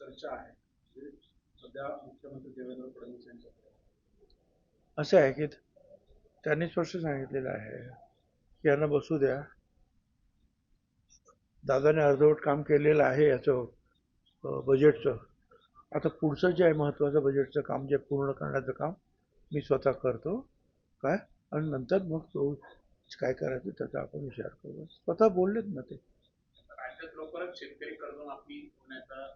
चर्चा आहे सध्या मुख्यमंत्री देवेंद्र फडणवीस यांच्या असं आहे की त्यांनी स्पष्ट सांगितलेलं आहे की यांना बसू द्या. दादाने अर्धवट काम केलेलं आहे याचं बजेटचं. आता पुढचं जे आहे महत्त्वाचं बजेटचं काम जे पूर्ण करण्याचं काम मी स्वतः करतो काय, आणि नंतर मग तो काय करायचं त्याचा आपण विचार करू. स्वतः बोललेत ना ते. राज्यात लवकरच शेतकरी कर्जमाफी होण्याचा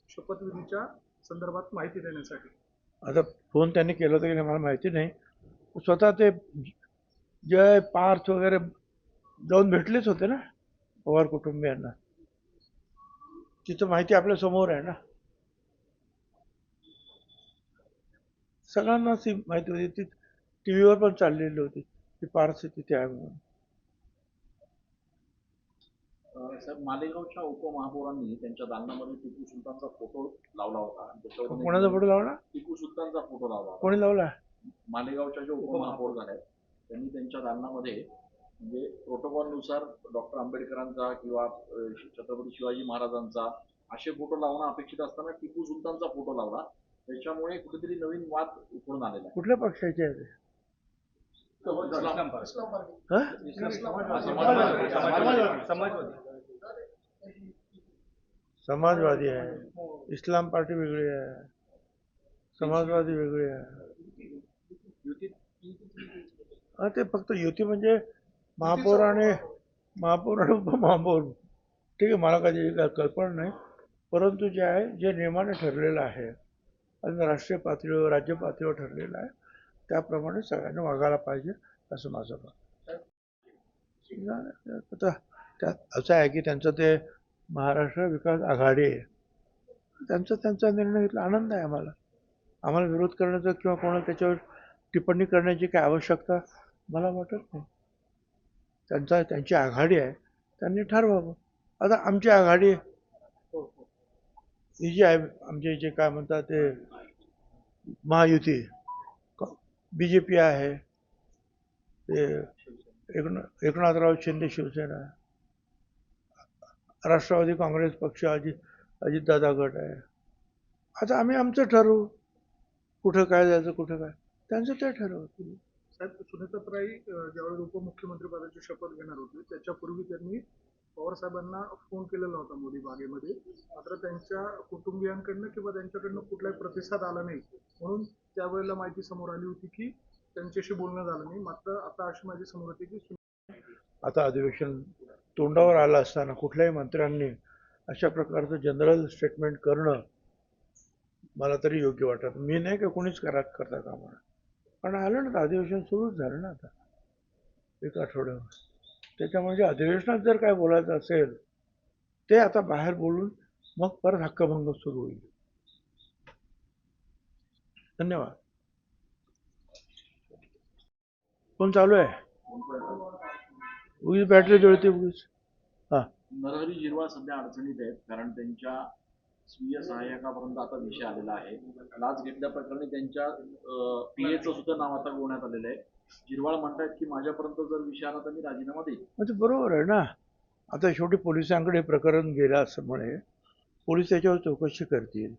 शपथविधीच्या संदर्भात माहिती देण्यासाठी आता फोन त्यांनी केला होता की नाही मला माहिती नाही. स्वतः ते जय पार्थ वगैरे जाऊन भेटलेच होते ना पवार कुटुंबियांना. तिथं माहिती आपल्या समोर आहे ना, सगळ्यांनाच ती माहिती होती. ती टीव्हीवर पण चाललेली होती की पार्थ तिथे आहे म्हणून. साहेब, मालेगावच्या उपमहापौरांनी त्यांच्या दालनामध्ये टिपू सुलतानचा फोटो लावला होता आणि त्याच्यावर कोणाचा फोटो लावला? टिपू सुलतानचा फोटो लावला होता. कोणी लावला? मालेगावच्या जे उपमहापौर झाले त्यांनी त्यांच्या दालनामध्ये म्हणजे प्रोटोकॉलनुसार डॉक्टर आंबेडकरांचा किंवा छत्रपती शिवाजी महाराजांचा असे फोटो लावणं अपेक्षित असताना टिपू सुलतानचा फोटो लावला. त्याच्यामुळे कुठेतरी नवीन वाद उठून आलेला आहे. कुठल्या पक्षाचे आहे ते? समाजवादी आहे. इस्लाम पार्टी वेगळी आहे, समाजवादी वेगळी आहे. हा, ते फक्त युती म्हणजे महापौर आणि उपमहापौर. ठीक आहे, मला काही कल्पना नाही. परंतु जे आहे जे नियमाने ठरलेलं आहे आणि राष्ट्रीय पातळीवर राज्य पातळीवर ठरलेलं आहे त्याप्रमाणे सगळ्यांना वागायला पाहिजे असं माझं मत. आता त्यात असं आहे की त्यांचं ते महाराष्ट्र विकास आघाडी आहे, त्यांचा निर्णय घेतला. आनंद आहे आम्हाला विरोध करण्याचा किंवा कोणाला त्याच्यावर टिप्पणी करण्याची काय आवश्यकता मला वाटत नाही. त्यांची आघाडी आहे, त्यांनी ठरवावं. आता आमची आघाडी ही जी आहे, आमचे जे काय म्हणतात ते महायुती, BJP आहे, ते एकनाथराव शिंदे शिवसेना, राष्ट्रवादी काँग्रेस पक्ष, अजितदादा गट आहे. आता आम्ही आमचं ठरवू कुठं काय जायचं, कुठं काय त्यांचं ते ठरवतील. साहेब, सुनेत्राताई ज्यावेळेस उपमुख्यमंत्री पदाची शपथ घेणार होते त्याच्यापूर्वी त्यांनी पवार साहेबांना फोन केलेला होता मोदी बागेमध्ये. मात्र त्यांच्या कुटुंबियांकडनं किंवा त्यांच्याकडनं कुठलाही प्रतिसाद आला नाही, म्हणून त्यावेळेला माहिती समोर आली होती की त्यांच्याशी बोलणं झालं नाही. मात्र आता अशी माहिती समोर येते की आता अधिवेशन तोंडावर आलं असताना कुठल्याही मंत्र्यांनी अशा प्रकारचं जनरल स्टेटमेंट करणं मला तरी योग्य वाटत. मी नाही का कोणीच करता कामा नये. पण आलं ना, अधिवेशन सुरूच झालं ना आता एक आठवड्यावर. त्याच्यामध्ये अधिवेशनात जर काय बोलायचं असेल ते आता बाहेर बोलून मग परत हक्कभंग सुरू होईल. धन्यवाद. फोन चालू आहे, उगीच बॅटरी जळते उगीच. नरहरी झिरवाळ सध्या अडचणीत आहेत कारण त्यांच्या स्वीय सहाय्यकापर्यंत आता विषय आलेला आहे. लाच घेतल्या प्रकरणी त्यांच्या PA चं सुद्धा नाव आता गोवण्यात आलेलं आहे. झिरवाळ म्हणतात की माझ्यापर्यंत जर विषय आला तर मी राजीनामा देईन. म्हणजे बरोबर आहे ना. आता शेवटी पोलिसांकडे प्रकरण गेलं असल्यामुळे पोलीस त्याच्यावर चौकशी करतील.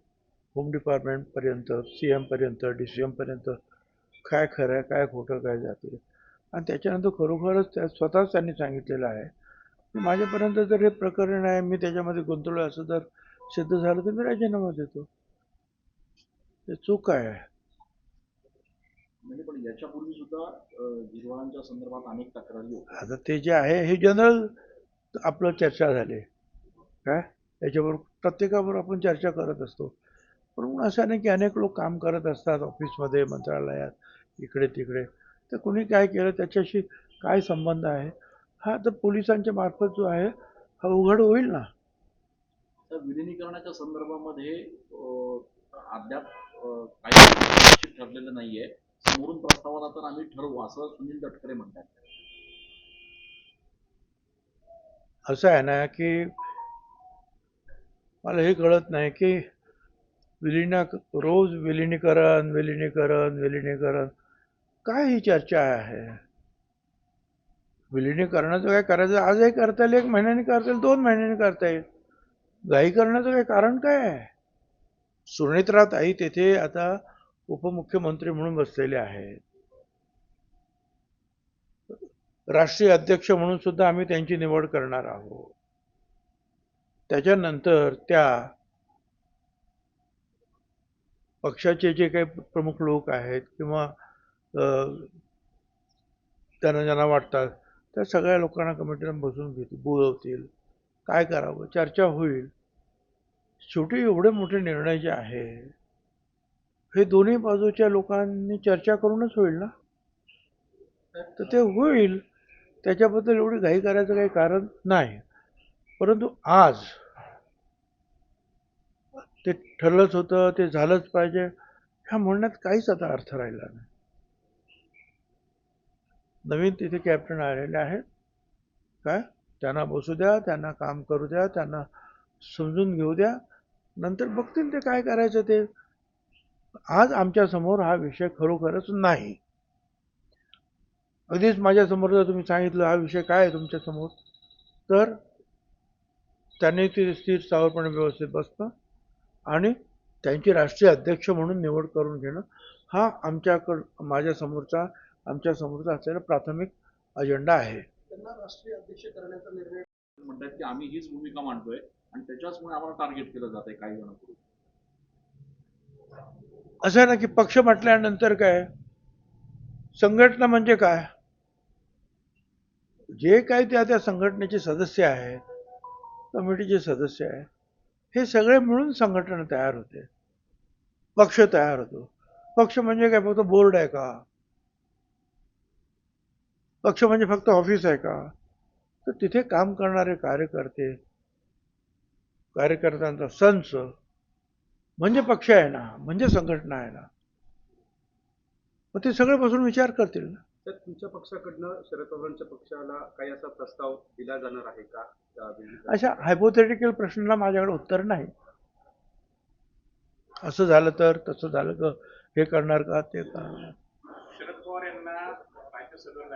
होम डिपार्टमेंटपर्यंत, CM पर्यंत, DCM पर्यंत काय खरं आहे काय खोटं काय जाते. आणि त्याच्यानंतर खरोखरच स्वतःच त्यांनी सांगितलेलं आहे की माझ्यापर्यंत जर हे प्रकरण आहे, मी त्याच्यामध्ये गुंतवलं असं जर सिद्ध झालं तर मी राजीनामा देतो. ते चूक आहे. म्हणजे पण याच्यापूर्वी सुद्धा झिरवाळांच्या संदर्भात अनेक तक्रारी होत्या. आता ते जे आहे हे जनरल आपलं चर्चा झाली काय, त्याच्यावर प्रत्येकावर आपण चर्चा करत असतो. पण असं नाही की अनेक लोक काम करत असतात ऑफिसमध्ये, मंत्रालयात, इकडे तिकडे. तर कुणी काय केलं त्याच्याशी काय संबंध आहे हा तर पोलिसांच्या मार्फत जो आहे हा उघड होईल ना. तर विलिनीकरणाच्या संदर्भामध्ये अद्याप काही ठरलेलं नाहीये. समोरून प्रस्ताव आला तर आम्ही ठरवू असं सुनील तटकरे म्हणतात. असं आहे ना की मला हे कळत नाही की रोज विलिनीकरण काय ही चर्चा आहे. विलिनीकरणाचं काय करायचं, आजही करता येईल, 1 महिन्याने करता येईल, 2 महिन्याने करता येईल. घाई करण्याचं काय कारण काय आहे. सुनेत्राताई तेथे आता उपमुख्यमंत्री म्हणून बसलेले आहेत. राष्ट्रीय अध्यक्ष म्हणून सुद्धा आम्ही त्यांची निवड करणार आहोत. त्याच्यानंतर त्या पक्षाचे जे काही प्रमुख लोक आहेत किंवा त्यांना ज्यांना वाटतात त्या सगळ्या लोकांना कमिटीला बसून घेतील, बोलवतील, काय करावं चर्चा होईल. शेवटी एवढे मोठे निर्णय जे आहे हे दोन्ही बाजूच्या लोकांनी चर्चा करूनच होईल ना. तर ते होईल, त्याच्याबद्दल एवढी घाई करायचं काही कारण नाही. परंतु आज ते ठरलंच होतं, ते झालंच पाहिजे ह्या म्हणण्यात काहीच आता अर्थ राहिला नाही. नवीन तिथे कॅप्टन आलेले आहेत, काय त्यांना बसू द्या, त्यांना काम करू द्या, त्यांना समजून घेऊ द्या, नंतर बघतील ते काय करायचं ते. आज आमच्या समोर हा विषय खरोखरच नाही. अगदीच माझ्या समोर जर तुम्ही सांगितलं हा विषय काय आहे तुमच्या समोर, तर त्यांनी ते स्थिर स्थावरपणे व्यवस्थित बसणं आणि त्यांची राष्ट्रीय अध्यक्ष म्हणून निवड करून घेणं हा आमच्या समोरचा असलेला प्राथमिक अजेंडा आहे. त्यांना राष्ट्रीय अध्यक्ष करण्याचा निर्णय म्हणतात की आम्ही हीच भूमिका मांडतोय आणि त्याच्याचमुळे आम्हाला टार्गेट केलं जात आहे काही जणांकडून. असं आहे ना की पक्ष म्हटल्यानंतर काय, संघटना म्हणजे काय, जे काही त्या संघटनेचे सदस्य आहेत, कमिटीचे सदस्य आहेत, हे सगळे मिळून संघटना तयार होते, पक्ष तयार होतो. पक्ष म्हणजे काय फक्त बोर्ड आहे का, पक्ष म्हणजे फक्त ऑफिस आहे का. तर तिथे काम करणारे कार्यकर्त्यांचा संच म्हणजे पक्ष आहे ना, म्हणजे संघटना आहे ना. मग ते सगळे बसून विचार करतील ना. तर तुमच्या पक्षाकडनं शरद पवारांच्या पक्षाला काही असा प्रस्ताव दिला जाणार आहे का? अशा हायपोथेटिकल प्रश्नाला माझ्याकडे उत्तर नाही. असं झालं तर, तसं झालं का, हे करणार का, ते करणार. शरद पवार यांना राज्यसभेवर